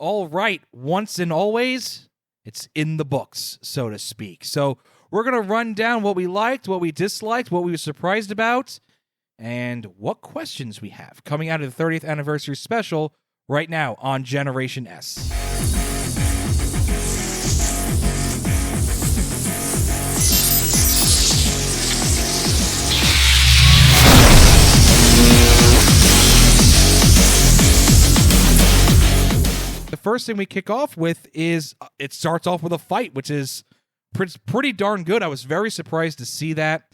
all right, once and always, it's in the books, so to speak. So we're going to run down what we liked, what we disliked, what we were surprised about, and what questions we have coming out of the 30th anniversary special right now on Generation S. The first thing we kick off with is it starts off with a fight, which is pretty darn good. I was very surprised to see that.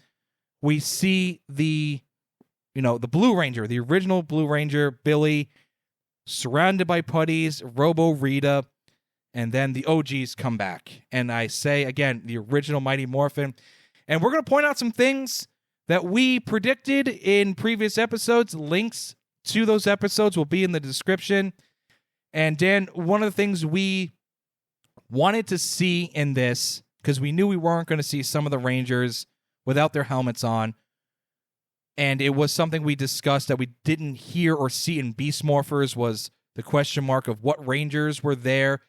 We see the Blue Ranger, the original Blue Ranger, Billy, surrounded by putties, Robo Rita, and then the OGs come back. And I say, again, the original Mighty Morphin. And we're going to point out some things that we predicted in previous episodes. Links to those episodes will be in the description. And Dan, one of the things we wanted to see in this, because we knew we weren't going to see some of the Rangers without their helmets on, and it was something we discussed that we didn't hear or see in Beast Morphers, was the question mark of what Rangers were there.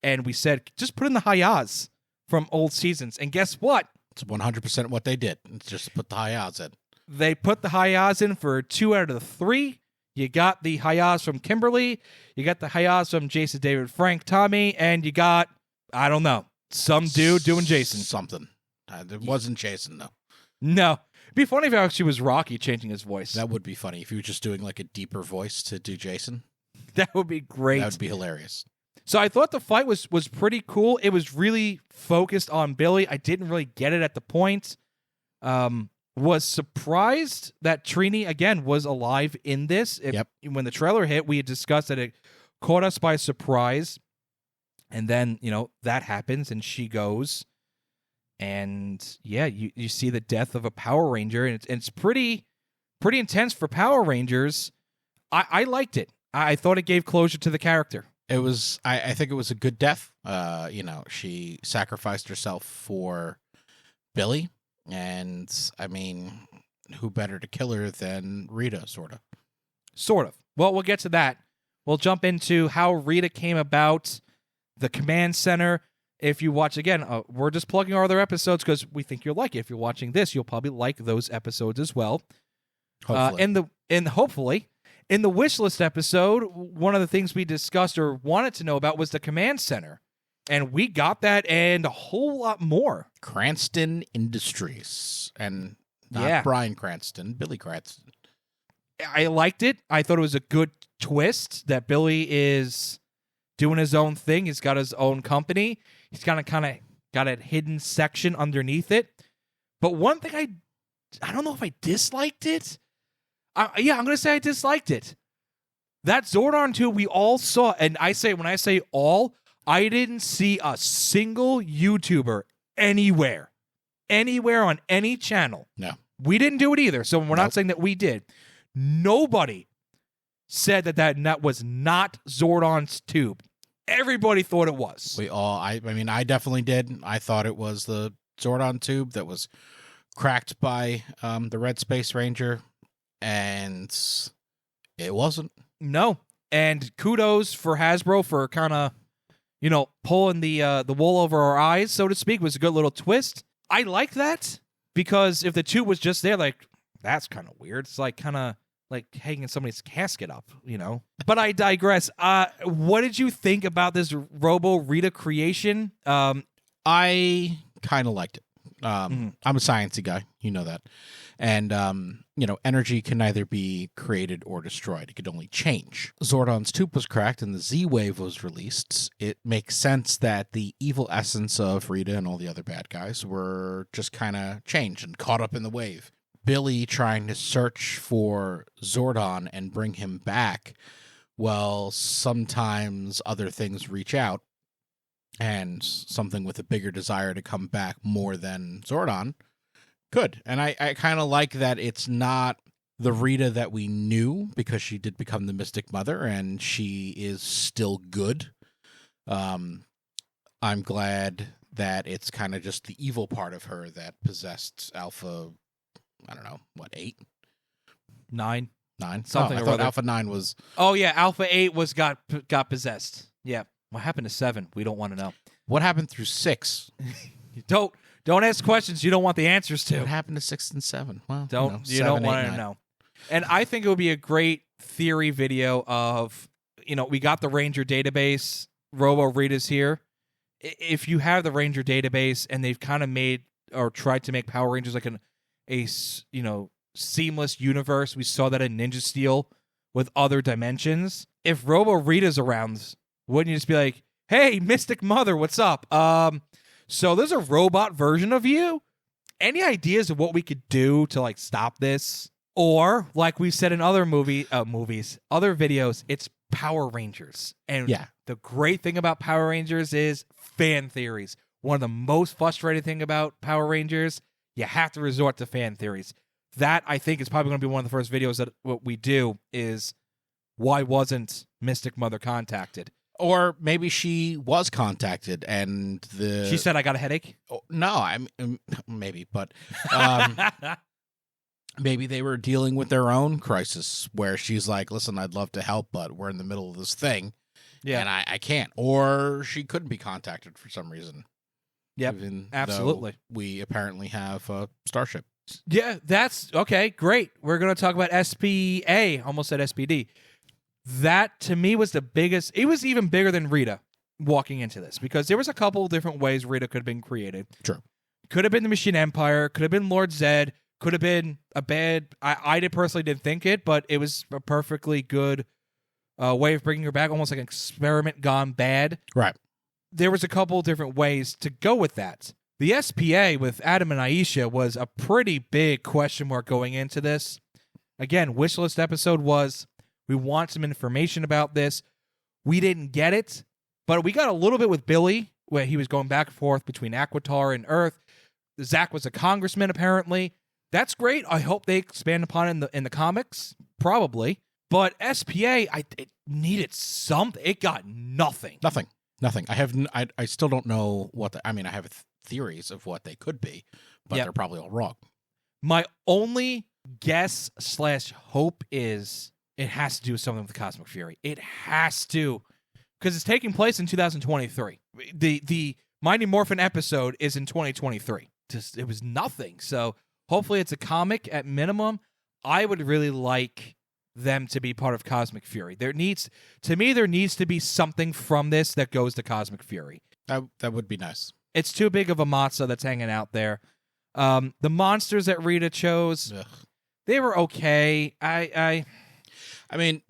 And we said, just put in the Hayaz from old seasons. And guess what? It's 100% what they did. It's just put the Hayaz in. They put the Hayaz in for 2 out of the 3. You got the Hayaz from Kimberly, you got the Hayaz from Jason, David, Frank, Tommy, and you got, I don't know, some dude doing Jason. Something. It wasn't Jason, though. No. It'd be funny if it actually was Rocky changing his voice. That would be funny if he was just doing like a deeper voice to do Jason. That would be great. That would be hilarious. So I thought the fight was pretty cool. It was really focused on Billy. I didn't really get it at the point. Was surprised that Trini, again, was alive in this. Yep. When the trailer hit, we had discussed that it caught us by surprise. And then, that happens and she goes. And, yeah, you see the death of a Power Ranger. And it's pretty intense for Power Rangers. I liked it. I thought it gave closure to the character. It was, I think it was a good death. She sacrificed herself for Billy. And, I mean, who better to kill her than Rita, sort of. Sort of. Well, we'll get to that. We'll jump into how Rita came about, the command center. If you watch, again, we're just plugging our other episodes because we think you'll like it. If you're watching this, you'll probably like those episodes as well. Hopefully. Hopefully, in the wish list episode, one of the things we discussed or wanted to know about was the command center. And we got that and a whole lot more. Cranston Industries. And not Bryan Cranston, Billy Cranston. I liked it. I thought it was a good twist that Billy is doing his own thing. He's got his own company. He's kind of got a hidden section underneath it. But one thing I don't know if I disliked it. I'm going to say I disliked it. That Zordon tube we all saw, and when I say all, I didn't see a single YouTuber anywhere on any channel. No. We didn't do it either, so we're not saying that we did. Nobody said that was not Zordon's tube. Everybody thought it was. We all, I mean, I definitely did. I thought it was the Zordon tube that was cracked by the Red Space Ranger, and it wasn't. No. And kudos for Hasbro for kind of, pulling the wool over our eyes, so to speak. It was a good little twist. I like that because if the tube was just there, that's kind of weird. It's kind of like hanging somebody's casket up, But I digress. What did you think about this Robo Rita creation? I kind of liked it. I'm a sciencey guy, you know that. And, energy can neither be created or destroyed. It could only change. Zordon's tube was cracked and the Z-Wave was released. It makes sense that the evil essence of Rita and all the other bad guys were just kind of changed and caught up in the wave. Billy trying to search for Zordon and bring him back, well, sometimes other things reach out, and something with a bigger desire to come back more than Zordon could. And I kind of like that it's not the Rita that we knew, because she did become the Mystic Mother, and she is still good. I'm glad that it's kind of just the evil part of her that possessed Alpha, I don't know, what, 8? 9? Something. Something I thought Alpha 9 was... Oh, yeah, Alpha 8 got possessed. Yeah. What happened to 7? We don't want to know. What happened through 6? Don't ask questions you don't want the answers to. What happened to 6 and 7? Well, You don't want to know. And I think it would be a great theory video of, we got the Ranger database. Robo Rita's here. If you have the Ranger database and they've kind of made or tried to make Power Rangers like a seamless universe, we saw that in Ninja Steel with other dimensions. If Robo Rita's around, wouldn't you just be like, hey, Mystic Mother, what's up? So there's a robot version of you. Any ideas of what we could do to like stop this? Or like we said in other other videos, it's Power Rangers. And the great thing about Power Rangers is fan theories. One of the most frustrating thing about Power Rangers, you have to resort to fan theories. That, I think, is probably going to be one of the first videos that what we do is why wasn't Mystic Mother contacted? Or maybe she was contacted and she said, I got a headache? Oh, no, maybe, but maybe they were dealing with their own crisis where she's like, listen, I'd love to help, but we're in the middle of this thing. Yeah. And I can't. Or she couldn't be contacted for some reason. Yep, absolutely. We apparently have a Starship. Yeah, that's okay. Great. We're going to talk about SPA. Almost said SPD. That to me was the biggest. It was even bigger than Rita walking into this because there was a couple of different ways Rita could have been created. True. Could have been the Machine Empire. Could have been Lord Zed. Could have been a bad. I personally didn't think it, but it was a perfectly good way of bringing her back. Almost like an experiment gone bad. Right. There was a couple of different ways to go with that. The SPA with Adam and Aisha was a pretty big question mark going into this. Again, wishlist episode was, we want some information about this. We didn't get it, but we got a little bit with Billy, where he was going back and forth between Aquitar and Earth. Zack was a congressman, apparently. That's great. I hope they expand upon it in the comics. Probably. But SPA, it needed something. It got nothing. Nothing. I still don't know what I have theories of what they could be, but they're probably all wrong. My only guess / hope is it has to do with something with the Cosmic Fury. It has to, because it's taking place in 2023. The Mighty Morphin episode is in 2023. It was nothing. So hopefully it's a comic at minimum. I would really like them to be part of Cosmic Fury. There needs to be something from this that goes to Cosmic Fury. That would be nice. It's too big of a matzo that's hanging out there. The monsters that Rita chose, they were okay. I mean,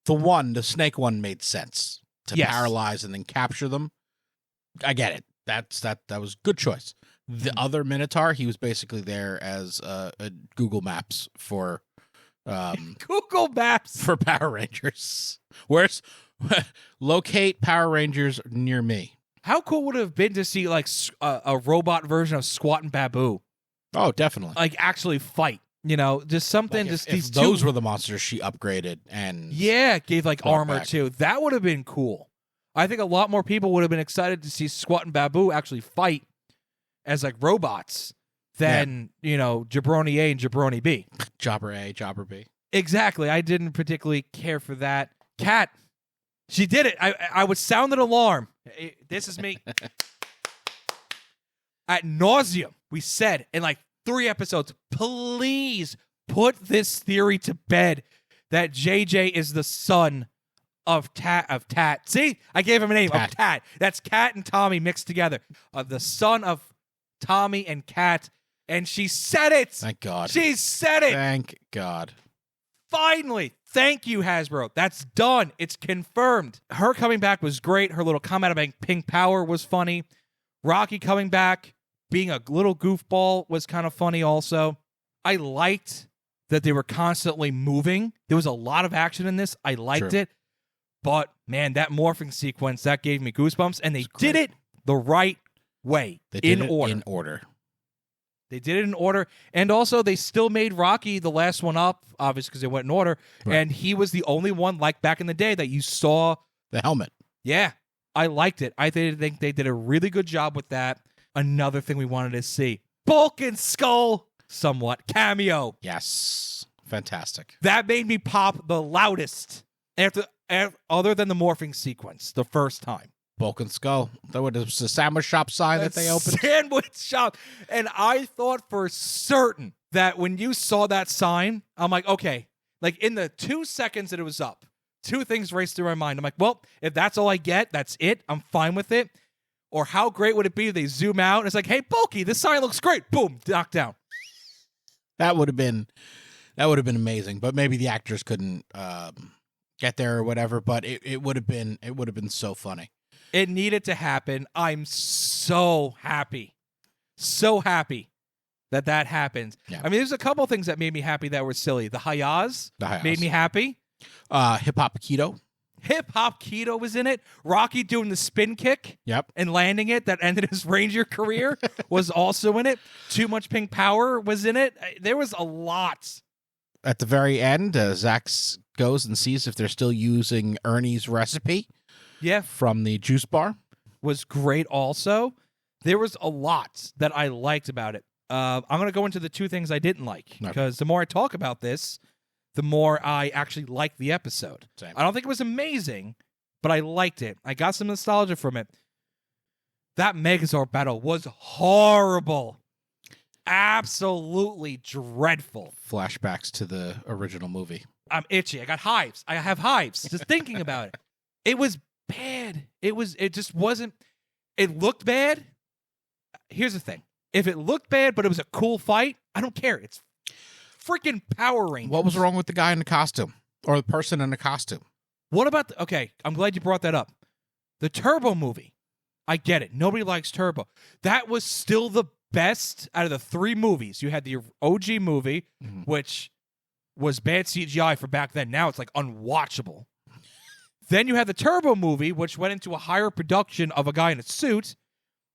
the snake one made sense to paralyze and then capture them. I get it. That was good choice. The other Minotaur, he was basically there as a Google Maps for Google Maps for Power Rangers. Where's locate Power Rangers near me? How cool would it have been to see like a robot version of Squat and Babu? Oh, definitely. Like actually fight. Just something. Like if those were the monsters she upgraded and gave like armor back to. That would have been cool. I think a lot more people would have been excited to see Squat and Babu actually fight as like robots than Jabroni A and Jabroni B. Jobber A, Jobber B. Exactly. I didn't particularly care for that. Kat, she did it. I would sound an alarm. This is me. At nauseum, we said in like 3 episodes, please put this theory to bed that JJ is the son of Tat. See, I gave him a name of Tat. That's Kat and Tommy mixed together. The son of Tommy and Kat. And she said it. Thank God. She said it. Thank God. Finally. Thank you, Hasbro. That's done. It's confirmed. Her coming back was great. Her little comment about pink power was funny. Rocky coming back, being a little goofball was kind of funny also. I liked that they were constantly moving. There was a lot of action in this. I liked it. But, man, that morphing sequence, that gave me goosebumps. And they did it the right way. They did it in order. They did it in order. And also, they still made Rocky the last one up, obviously, because they went in order. Right. And he was the only one, like back in the day, that you saw. The helmet. Yeah. I liked it. I think they did a really good job with that. Another thing we wanted to see. Bulk and Skull, somewhat. Cameo. Yes. Fantastic. That made me pop the loudest. other than the morphing sequence the first time. Bulk and Skull. That was the sandwich shop sign that they opened. Sandwich shop. And I thought for certain that when you saw that sign, I'm like, okay. Like in the 2 seconds that it was up, two things raced through my mind. I'm like, well, if that's all I get, that's it. I'm fine with it. Or how great would it be if they zoom out and it's like, hey, Bulky, this sign looks great. Boom, knocked down. That would have been amazing. But maybe the actors couldn't get there or whatever. But it would have been so funny. It needed to happen. I'm so happy that happened. Yeah. I mean, there's a couple things that made me happy that were silly. The Hayaz made me happy. Hip Hop Keto. Hip Hop Keto was in it. Rocky doing the spin kick and landing it that ended his Ranger career was also in it. Too Much Pink Power was in it. There was a lot. At the very end, Zack goes and sees if they're still using Ernie's recipe. Yeah. From the juice bar. Was great also. There was a lot that I liked about it. I'm going to go into the two things I didn't like because the more I talk about this, the more I actually liked the episode. Same. I don't think it was amazing, but I liked it. I got some nostalgia from it. That Megazord battle was horrible. Absolutely dreadful. Flashbacks to the original movie. I'm itchy. I got hives. I have hives just thinking about it. It was bad. It just wasn't. It looked bad. Here's the thing. If it looked bad, but it was a cool fight, I don't care. It's freaking Power Rangers. What was wrong with the guy in the costume? Or the person in the costume? What about okay, I'm glad you brought that up. The Turbo movie. I get it. Nobody likes Turbo. That was still the best out of the three movies. You had the OG movie, which was bad CGI for back then. Now it's like unwatchable. Then you had the Turbo movie, which went into a higher production of a guy in a suit.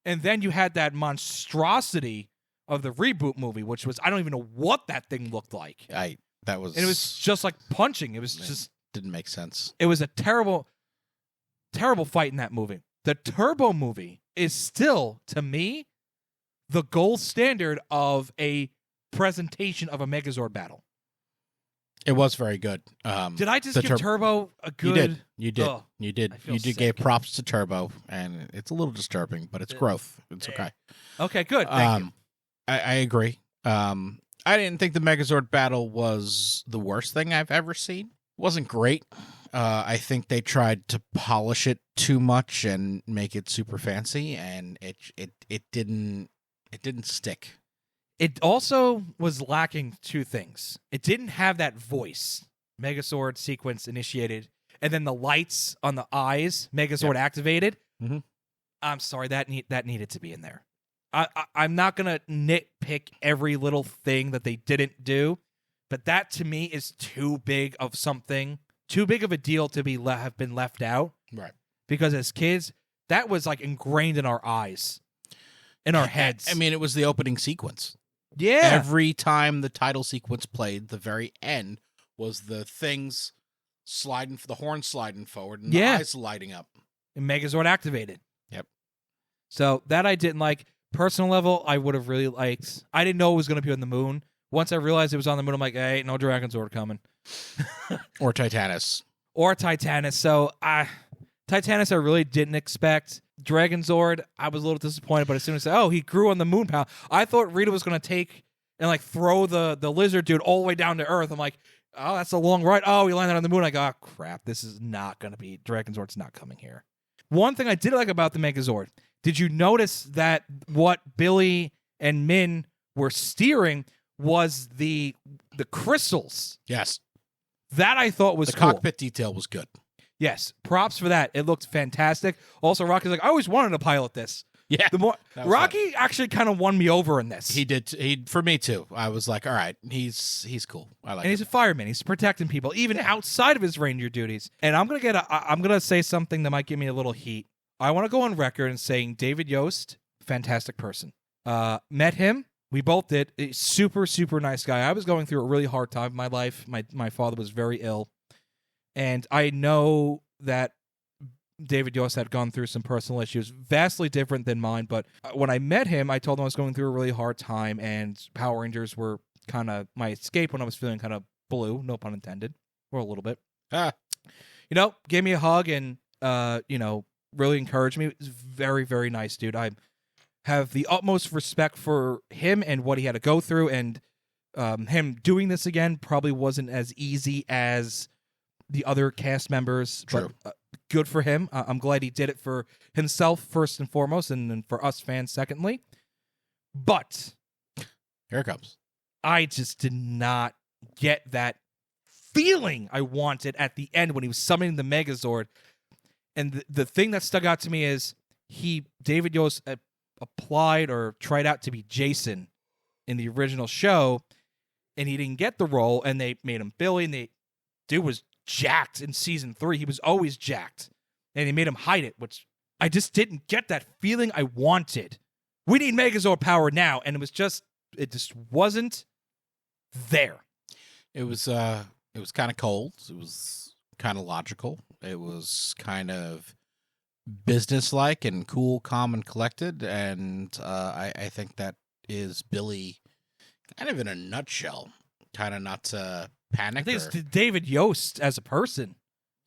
And then you had that monstrosity of the reboot movie, which was, I don't even know what that thing looked like. And it was just like punching. It was just... Didn't make sense. It was a terrible, terrible fight in that movie. The Turbo movie is still, to me, the gold standard of a presentation of a Megazord battle. It was very good. Did I just give Turbo a good... You did. Ugh, you did give props to Turbo, and it's a little disturbing, but it's growth. It's okay. Okay, good. Thank you. I agree. I didn't think the Megazord battle was the worst thing I've ever seen. It wasn't great. I think they tried to polish it too much and make it super fancy, and it didn't stick. It also was lacking two things. It didn't have that voice. Megazord sequence initiated, and then the lights on the eyes, Megazord activated. Mm-hmm. I'm sorry, that needed to be in there. I'm not going to nitpick every little thing that they didn't do, but that to me is too big of something, too big of a deal to be have been left out. Right. Because as kids, that was like ingrained in our eyes, in our heads. I mean, it was the opening sequence. Yeah. Every time the title sequence played, the very end was the things sliding, the horn sliding forward, and the eyes lighting up. And Megazord activated. Yep. So that I didn't like. Personal level, I would have really liked. I didn't know it was going to be on the moon. Once I realized it was on the moon, I'm like, hey, no Dragonzord coming. Or Titanus. So, Titanus I really didn't expect. Dragonzord, I was a little disappointed, but as soon as I said, he grew on the moon pal, I thought Rita was going to take and like throw the lizard dude all the way down to Earth. I'm like, oh, that's a long ride. Oh, he landed on the moon. I go, oh, crap, this is not going to be, Dragonzord's not coming here. One thing I did like about the Megazord, did you notice that what Billy and Min were steering was the crystals? Yes. That I thought was the cool. Cockpit detail was good. Yes, props for that. It looked fantastic. Also, Rocky's like, I always wanted to pilot this. Yeah. Rocky actually kind of won me over in this. He did. For me too. I was like, all right, he's cool. I like. And he's a fireman. He's protecting people even outside of his ranger duties. And I'm gonna say something that might give me a little heat. I want to go on record and saying David Yost, fantastic person. Met him. We both did. A super, super nice guy. I was going through a really hard time in my life. My father was very ill. And I know that David Yost had gone through some personal issues, vastly different than mine. But when I met him, I told him I was going through a really hard time, and Power Rangers were kind of my escape when I was feeling kind of blue, no pun intended, or a little bit. gave me a hug and really encouraged me. It was very, very nice, dude. I have the utmost respect for him and what he had to go through, and him doing this again probably wasn't as easy as the other cast members. True. But good for him. I'm glad he did it for himself first and foremost, and then for us fans secondly. But here it comes. I just did not get that feeling I wanted at the end when he was summoning the Megazord. And the thing that stuck out to me is David Yost applied or tried out to be Jason in the original show, and he didn't get the role, and they made him Billy, and dude was jacked in season 3. He was always jacked, and they made him hide it, which I just didn't get that feeling I wanted. We need Megazord power now, and it just wasn't there. It was kind of cold. It was kind of logical. It was kind of businesslike and cool, calm, and collected. And I think that is Billy kind of in a nutshell. Kind of not to panic. I think it's David Yost as a person.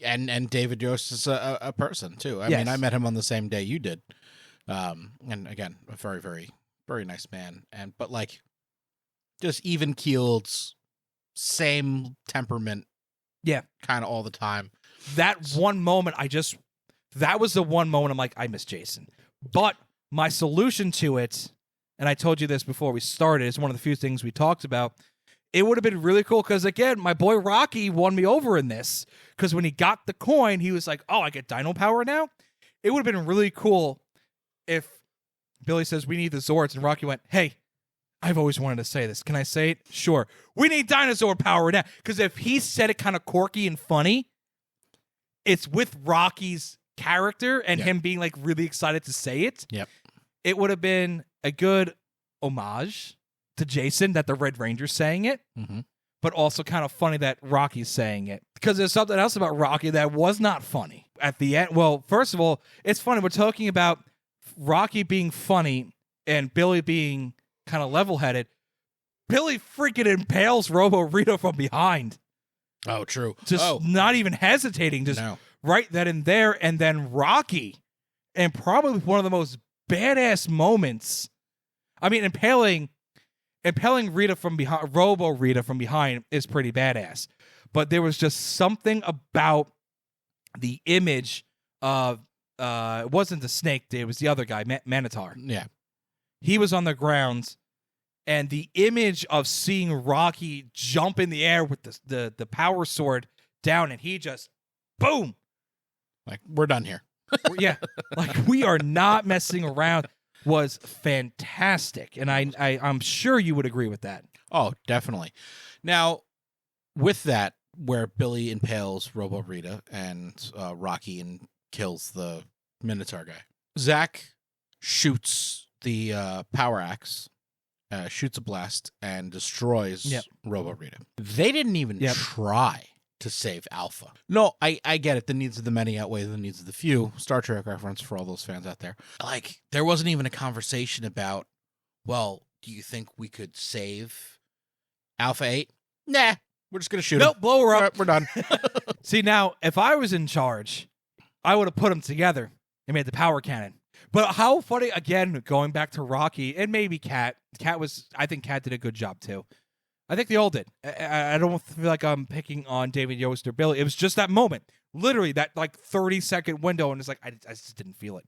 And David Yost is a person, too. I mean, I met him on the same day you did. And again, a very, very, very nice man. But like, just even-keeled, same temperament. Yeah. Kind of all the time. That one moment, that was the one moment I'm like, I miss Jason. But my solution to it, and I told you this before we started, it's one of the few things we talked about. It would have been really cool because, again, my boy Rocky won me over in this. Because when he got the coin, he was like, oh, I get dino power now? It would have been really cool if Billy says, we need the Zords, and Rocky went, hey, I've always wanted to say this. Can I say it? Sure. We need dinosaur power now. Because if he said it kind of quirky and funny, it's with Rocky's character and him being like really excited to say it. Yep. It would have been a good homage to Jason that the Red Ranger's saying it, but also kind of funny that Rocky's saying it. Because there's something else about Rocky that was not funny at the end. Well, first of all, it's funny. We're talking about Rocky being funny and Billy being kind of level-headed. Billy freaking impales Robo Rita from behind. Oh, true. Just not even hesitating, just right then and there. And then Rocky, and probably one of the most badass moments. I mean, impaling Rita from behind, Robo Rita from behind is pretty badass. But there was just something about the image of, it wasn't the snake, it was the other guy, Minotaur. Yeah. He was on the ground, and the image of seeing Rocky jump in the air with the power sword down, and he just, boom. Like, we're done here. Yeah. Like, we are not messing around, was fantastic. And I'm sure you would agree with that. Oh, definitely. Now, with that, where Billy impales Robo Rita and Rocky and kills the Minotaur guy, Zack shoots the power axe, shoots a blast, and destroys Robo Rita. They didn't even try to save Alpha. No, I get it. The needs of the many outweigh the needs of the few. Star Trek reference for all those fans out there. Like, there wasn't even a conversation about, well, do you think we could save Alpha 8? Nah, we're just going to shoot him. Nope, blow her up. Right, we're done. See, now, if I was in charge, I would have put them together and made the power cannon. But how funny, again, going back to Rocky, and maybe Kat. I think Kat did a good job, too. I think they all did. I don't feel like I'm picking on David Yost or Billy. It was just that moment. Literally, that like 30-second window, and it's like, I just didn't feel it.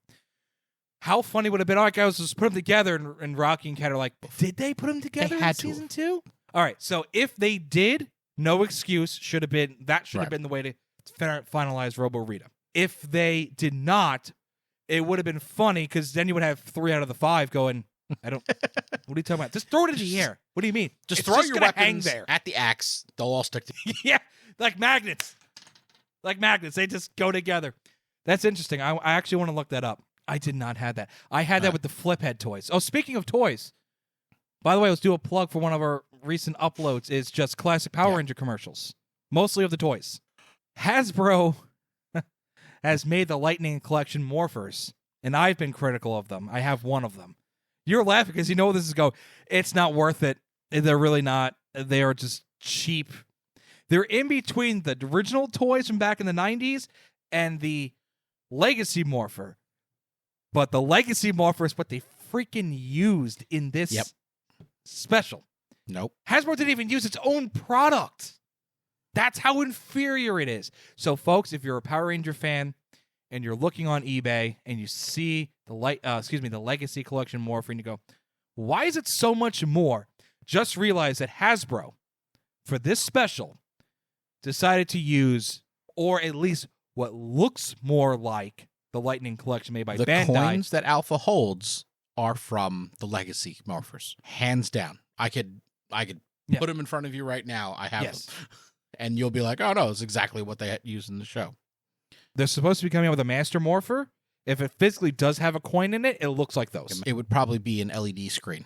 How funny would it have been? All right, guys, let's put them together, and Rocky and Kat are like, did they put them together in season 2? All right, so if they did, no excuse. Should have been the way to finalize Robo Rita. If they did not, it would have been funny, because then you would have 3 out of the 5 going, what are you talking about? Just throw it in the air. What do you mean? Just throw your weapons at the axe. They'll all stick together. Yeah, like magnets. Like magnets. They just go together. That's interesting. I actually want to look that up. I did not have that. I had that with the flip head toys. Oh, speaking of toys, by the way, let's do a plug for one of our recent uploads. Is just classic Power Ranger commercials, mostly of the toys. Hasbro has made the Lightning Collection morphers, and I've been critical of them. I have one of them. You're laughing because you know this is it's not worth it. They're really not. They are just cheap. They're in between the original toys from back in the 90s and the Legacy Morpher. But the Legacy Morpher is what they freaking used in this special. Nope. Hasbro didn't even use its own product. That's how inferior it is. So, folks, if you're a Power Ranger fan and you're looking on eBay and you see the Legacy Collection Morpher and you go, why is it so much more? Just realize that Hasbro, for this special, decided to use, or at least what looks more like, the Lightning Collection made by Bandai. The coins that Alpha holds are from the Legacy Morphers, hands down. I could put them in front of you right now. I have them, and you'll be like, "Oh no, it's exactly what they used in the show." They're supposed to be coming out with a Master Morpher. If it physically does have a coin in it, it looks like those. It would probably be an LED screen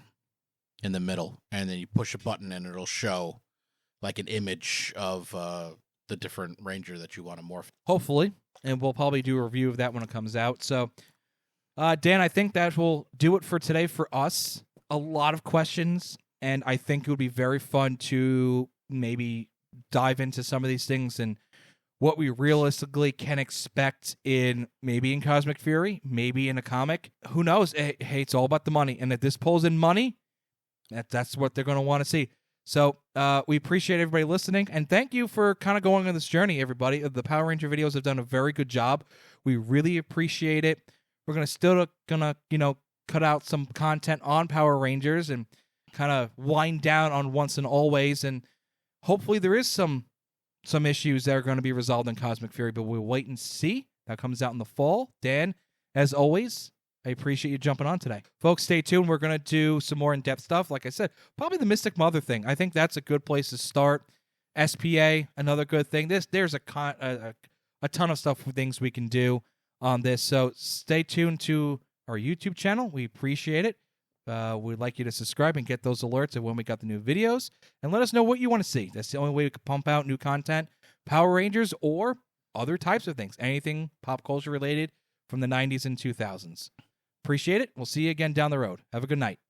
in the middle, and then you push a button, and it'll show like an image of the different Ranger that you want to morph. Hopefully, and we'll probably do a review of that when it comes out. So, Dan, I think that will do it for today for us. A lot of questions, and I think it would be very fun to maybe dive into some of these things and what we realistically can expect in Cosmic Fury, maybe in a comic. Who knows? Hey, it's all about the money, and if this pulls in money, that's what they're going to want to see. So we appreciate everybody listening, and thank you for kind of going on this journey, everybody. The Power Ranger videos have done a very good job. We really appreciate it. We're still gonna cut out some content on Power Rangers and kind of wind down on Once and Always, and hopefully there is some issues that are going to be resolved in Cosmic Fury, but we'll wait and see. That comes out in the fall. Dan, as always, I appreciate you jumping on today. Folks, stay tuned. We're going to do some more in-depth stuff. Like I said, probably the Mystic Mother thing. I think that's a good place to start. SPA, another good thing. There's a ton of stuff, things we can do on this. So stay tuned to our YouTube channel. We appreciate it. We'd like you to subscribe and get those alerts of when we got the new videos. And let us know what you want to see. That's the only way we can pump out new content. Power Rangers or other types of things. Anything pop culture related from the 90s and 2000s. Appreciate it. We'll see you again down the road. Have a good night.